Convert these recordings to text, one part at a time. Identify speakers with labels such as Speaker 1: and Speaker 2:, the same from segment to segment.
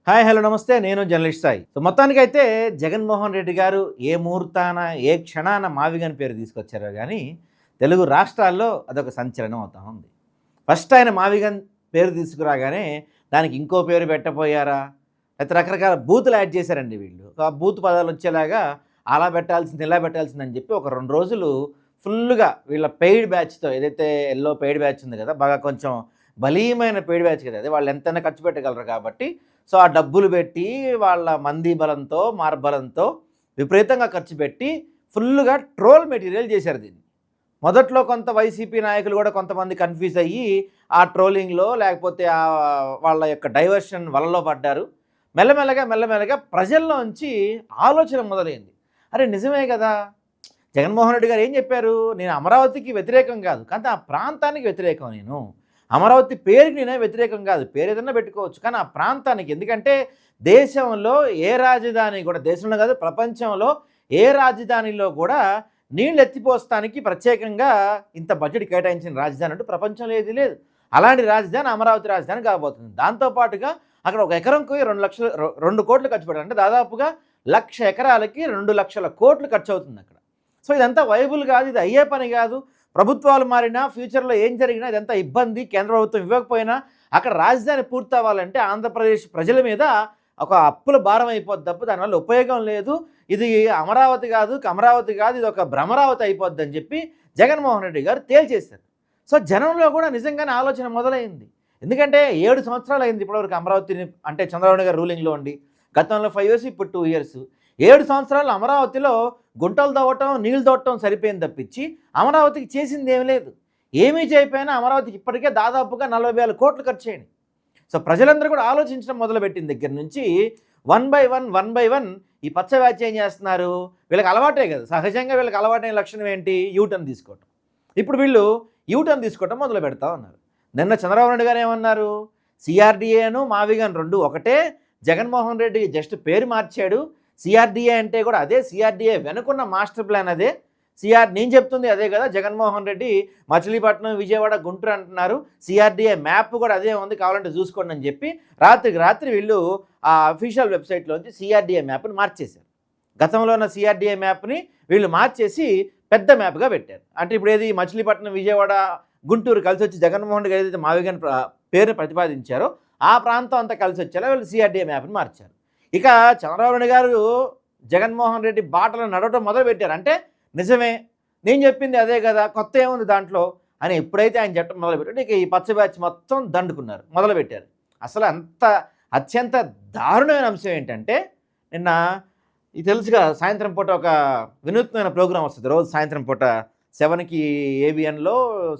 Speaker 1: Hi hello నమస్తే. నేను journalist Sai. So మొత్తానికైతే జగన్మోహన్ రెడ్డి గారు ఏ ముహూర్తాన ఏ క్షణాన మావిగన్ పేరు తీసుకొచ్చారో కానీ తెలుగు రాష్ట్రాల్లో అదొక సంచలనం అవుతా ఉంది. ఫస్ట్ ఆయన మావిగన్ పేరు తీసుకురాగానే దానికి ఇంకో పేరు పెట్టపోయారా, లేకపోతే రకరకాల బూతులు యాడ్ చేశారండి వీళ్ళు. ఆ బూత్ పదాలు వచ్చేలాగా అలా పెట్టాల్సింది ఇలా పెట్టాల్సిందని చెప్పి ఒక 2 రోజులు ఫుల్గా వీళ్ళ పెయిడ్ బ్యాచ్తో, ఏదైతే ఎల్లో పెయిడ్ బ్యాచ్ ఉంది కదా, బాగా కొంచెం బలీయమైన పెయిడ్ బ్యాచ్ కదా, అది వాళ్ళు ఎంతైనా ఖర్చు పెట్టగలరు కాబట్టి సో ఆ డబ్బులు పెట్టి వాళ్ళ మంది బలంతో మార్బలంతో విపరీతంగా ఖర్చు పెట్టి ఫుల్గా ట్రోల్ మెటీరియల్ చేశారు దీన్ని. మొదట్లో కొంత వైసీపీ నాయకులు కూడా కొంతమంది కన్ఫ్యూజ్ అయ్యి ఆ ట్రోలింగ్లో లేకపోతే వాళ్ళ యొక్క డైవర్షన్ వలలో పడ్డారు. మెల్లమెల్లగా ప్రజల్లోంచి ఆలోచన మొదలైంది. అరే నిజమే కదా, జగన్మోహన్ రెడ్డి గారు ఏం చెప్పారు, నేను అమరావతికి వ్యతిరేకం కాదు, కానీ ఆ ప్రాంతానికి వ్యతిరేకం. నేను అమరావతి పేరుకి నేనే వ్యతిరేకం కాదు, పేరు ఏదన్నా పెట్టుకోవచ్చు, కానీ ఆ ప్రాంతానికి. ఎందుకంటే దేశంలో ఏ రాజధాని కూడా, దేశంలో కాదు ప్రపంచంలో ఏ రాజధానిలో కూడా నీళ్ళు ఎత్తిపోస్తానికి ప్రత్యేకంగా ఇంత బడ్జెట్ కేటాయించిన రాజధాని అంటూ ప్రపంచంలో ఏది లేదు. అలాంటి రాజధాని అమరావతి రాజధాని కాబోతుంది. దాంతోపాటుగా అక్కడ ఒక ఎకరంకి 2 కోట్లు ఖర్చు పెట్టారు. అంటే దాదాపుగా 1,00,000 ఎకరాలకి 2,00,000 కోట్లు ఖర్చు అవుతుంది అక్కడ. సో ఇదంతా వైబుల్ కాదు, ఇది అయ్యే పని కాదు. ప్రభుత్వాలు మారినా ఫ్యూచర్లో ఏం జరిగినా ఇదంతా ఇబ్బంది. కేంద్ర ప్రభుత్వం ఇవ్వకపోయినా అక్కడ రాజధాని పూర్తి అవ్వాలంటే ఆంధ్రప్రదేశ్ ప్రజల మీద ఒక అప్పుల భారం అయిపోద్ది తప్ప దానివల్ల ఉపయోగం లేదు. ఇది అమరావతి కాదు, ఇది ఒక భ్రమరావతి అయిపోద్ది అని చెప్పి జగన్మోహన్ రెడ్డి గారు తేల్చేశారు. సో జనంలో కూడా నిజంగానే ఆలోచన మొదలైంది. ఎందుకంటే 7 సంవత్సరాలు అయింది ఇప్పటివరకు అమరావతిని, అంటే చంద్రబాబు గారు రూలింగ్లో ఉండి. గతంలో 5 years, ఇప్పుడు 2 years. 7 సంవత్సరాలు అమరావతిలో గుంటలు తవ్వటం, నీళ్ళు తోడటం సరిపోయింది తప్పించి అమరావతికి చేసింది ఏమీ లేదు. ఏమీ చేయకపోయినా అమరావతికి ఇప్పటికే దాదాపుగా 40,000 కోట్లు ఖర్చు అయ్యింది. సో ప్రజలందరూ కూడా ఆలోచించడం మొదలుపెట్టిన దగ్గర నుంచి వన్ బై వన్ ఈ పచ్చ వ్యాచ్ ఏం చేస్తున్నారు, వీళ్ళకి అలవాటే కదా, సహజంగా వీళ్ళకి అలవాటైన లక్షణం ఏంటి, యూటర్న్ తీసుకోవటం. ఇప్పుడు వీళ్ళు యూటర్న్ తీసుకోవటం మొదలు పెడతా ఉన్నారు. నిన్న చంద్రబాబు నాయుడు గారు ఏమన్నారు, సిఆర్డీఏను మావిగన్ 2 ఒకటే, జగన్మోహన్ రెడ్డి జస్ట్ పేరు మార్చాడు. సిఆర్డీఏ అంటే కూడా అదే, సిఆర్డీఏ వెనుకున్న మాస్టర్ ప్లాన్ అదే. నేను చెప్తుంది అదే కదా, జగన్మోహన్ రెడ్డి మచిలీపట్నం, విజయవాడ, గుంటూరు అంటున్నారు, సిఆర్డీఏ మ్యాప్ కూడా అదే ఉంది, కావాలంటే చూసుకోండి అని చెప్పి రాత్రికి రాత్రి వీళ్ళు ఆ అఫీషియల్ వెబ్సైట్లోంచి సిఆర్డీఏ మ్యాప్ని మార్చేశారు. గతంలో ఉన్న సిఆర్డీఏ మ్యాప్ని వీళ్ళు మార్చేసి పెద్ద మ్యాప్గా పెట్టారు. అంటే ఇప్పుడు ఏది మచిలీపట్నం, విజయవాడ, గుంటూరు కలిసి వచ్చి జగన్మోహన్ రెడ్డి ఏదైతే మావిగన్ పేరుని ప్రతిపాదించారో ఆ ప్రాంతం అంతా కలిసి వచ్చేలా వీళ్ళు సిఆర్డీఏ మ్యాప్ని మార్చారు. ఇక చంద్రబాబు నాయుడు గారు జగన్మోహన్ రెడ్డి బాటలో నడవటం మొదలుపెట్టారు. అంటే నిజమే, నేను చెప్పింది అదే కదా, కొత్త ఏముంది దాంట్లో అని ఎప్పుడైతే ఆయన చెప్పడం మొదలుపెట్టాడు, ఇక ఈ పచ్చ బ్యాచ్ మొత్తం దండుకున్నారు, మొదలుపెట్టారు. అసలు అత్యంత దారుణమైన అంశం ఏంటంటే, నిన్న ఇది తెలుసుగా, సాయంత్రం పూట ఒక వినూత్నమైన ప్రోగ్రాం వస్తుంది రోజు సాయంత్రం పూట 7కి ఏబిఎన్లో,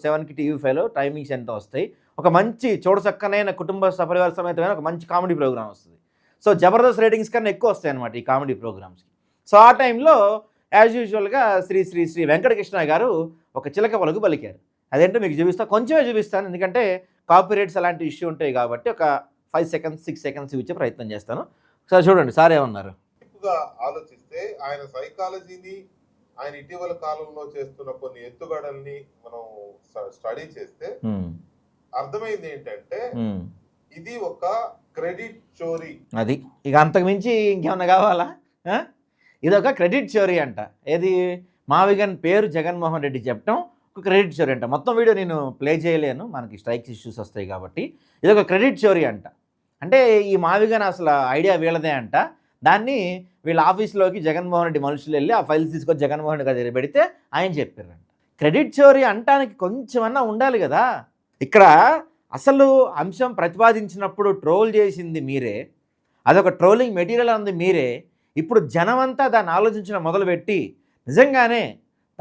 Speaker 1: 7కి టీవీ5లో టైమింగ్స్ ఎంత వస్తాయి. ఒక మంచి చూడచక్కనైన కుటుంబ సపరివార సమేతమైన ఒక మంచి కామెడీ ప్రోగ్రాం వస్తుంది. సో జబర్దస్త్ రేటింగ్స్ కన్నా ఎక్కువ వస్తాయి అన్నమాట ఈ కామెడీ ప్రోగ్రామ్స్కి. సో ఆ టైంలో యాజ్ యూజువల్గా శ్రీ వెంకటకృష్ణ గారు ఒక చిలక పలుకు పలికారు. అదేంటో మీకు కొంచెమే చూపిస్తాను, ఎందుకంటే కాపీరైట్స్ అలాంటి ఇష్యూ ఉంటాయి కాబట్టి ఒక 5 seconds 6 seconds ఇచ్చే ప్రయత్నం చేస్తాను. సార్ చూడండి, సార్ ఏమన్నారు.
Speaker 2: ఆలోచిస్తే ఆయన సైకాలజీని, ఆయన ఇటీవల కాలంలో చేస్తున్న కొన్ని ఎత్తుగడల్ని మనం స్టడీ చేస్తే అర్థమైంది ఏంటంటే ఇది ఒక క్రెడిట్ చోరీ.
Speaker 1: అది ఇక అంతకుమించి ఇంకేమన్నా కావాలా? ఇది ఒక క్రెడిట్ చోరీ అంట. ఏది, మావిగన్ పేరు జగన్మోహన్ రెడ్డి చెప్పడం ఒక క్రెడిట్ చోరీ అంట. మొత్తం వీడియో నేను ప్లే చేయలేను, మనకి స్ట్రైక్స్ ఇష్యూస్ వస్తాయి కాబట్టి. ఇది ఒక క్రెడిట్ చోరీ అంట. అంటే ఈ మావిగన్ అసలు ఐడియా వీళ్ళదే అంట. దాన్ని వీళ్ళ ఆఫీస్లోకి జగన్మోహన్ రెడ్డి మనుషులు వెళ్ళి ఆ ఫైల్స్ తీసుకొని జగన్మోహన్ రెడ్డి దగ్గర పెడితే ఆయన చెప్పారంట. క్రెడిట్ చోరీ అంటానికి కొంచెమన్నా ఉండాలి కదా. ఇక్కడ అసలు అంశం ప్రతిపాదించినప్పుడు ట్రోల్ చేసింది మీరే, అదొక ట్రోలింగ్ మెటీరియల్ అంది మీరే. ఇప్పుడు జనమంతా దాన్ని ఆలోచించడం మొదలుపెట్టి నిజంగానే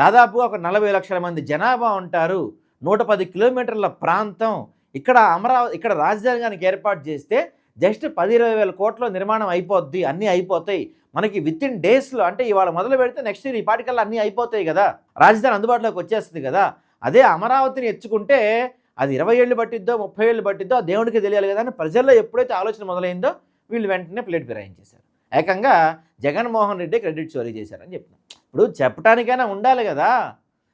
Speaker 1: దాదాపు ఒక 40 లక్షల మంది జనాభా ఉంటారు, 110 కిలోమీటర్ల ప్రాంతం, ఇక్కడ రాజధాని కనుక ఏర్పాటు చేస్తే జస్ట్ 10-20 వేల కోట్ల నిర్మాణం అయిపోద్ది, అన్నీ అయిపోతాయి మనకి వితిన్ డేస్లో. అంటే ఇవాళ మొదలు పెడితే నెక్స్ట్ ఇయర్ ఈ పాటికల్లా అన్నీ అయిపోతాయి కదా, రాజధాని అందుబాటులోకి వచ్చేస్తుంది కదా. అదే అమరావతిని ఎచ్చుకుంటే అది 20 ఏళ్ళు పట్టిద్దో 30 ఏళ్ళు పట్టిద్దో దేవుడికి తెలియాలి కదా అని ప్రజల్లో ఎప్పుడైతే ఆలోచన మొదలైందో వీళ్ళు వెంటనే ప్లేట్ ఫిరాయించేశారు. ఏకంగా జగన్మోహన్ రెడ్డి క్రెడిట్ చోరీ చేశారని చెప్తున్నాం. ఇప్పుడు చెప్పడానికైనా ఉండాలి కదా.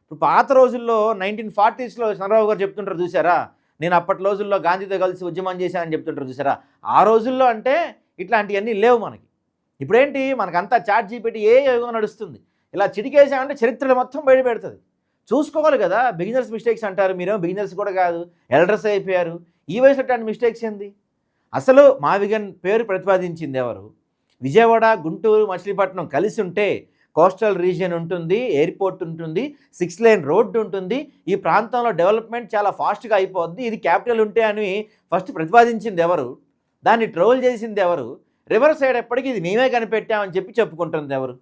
Speaker 1: ఇప్పుడు పాత రోజుల్లో 1940sలో చంద్రబాబు గారు చెప్తుంటారు చూసారా, నేను అప్పటి రోజుల్లో గాంధీతో కలిసి ఉద్యమం చేశానని చెప్తుంటారు చూసారా. ఆ రోజుల్లో అంటే ఇట్లాంటివన్నీ లేవు మనకి. ఇప్పుడేంటి మనకంతా చాట్ జీపీటీ ఏ యుగం నడుస్తుంది. ఇలా చిటికేసామంటే చరిత్రలు మొత్తం బయట పెడుతుంది. చూసుకోవాలి కదా. బిగినర్స్ మిస్టేక్స్ అంటారు, మీరేమో బిగినర్స్ కూడా కాదు, ఎల్డర్స్ అయిపోయారు. ఈ వయసులో అట్లాంటి మిస్టేక్స్ ఏంది? అసలు మావిగన్ పేరు ప్రతిపాదించింది ఎవరు? విజయవాడ, గుంటూరు, మచిలీపట్నం కలిసి ఉంటే కోస్టల్ రీజియన్ ఉంటుంది, ఎయిర్పోర్ట్ ఉంటుంది, 6 లేన్ రోడ్డు ఉంటుంది, ఈ ప్రాంతంలో డెవలప్మెంట్ చాలా ఫాస్ట్గా అయిపోద్ది, ఇది క్యాపిటల్ ఉంటే అని ఫస్ట్ ప్రతిపాదించింది ఎవరు? దాన్ని ట్రోల్ చేసింది ఎవరు? రివర్ సైడ్ ఎప్పటికీ ఇది మేమే కనిపెట్టామని చెప్పి చెప్పుకుంటుంది ఎవరు?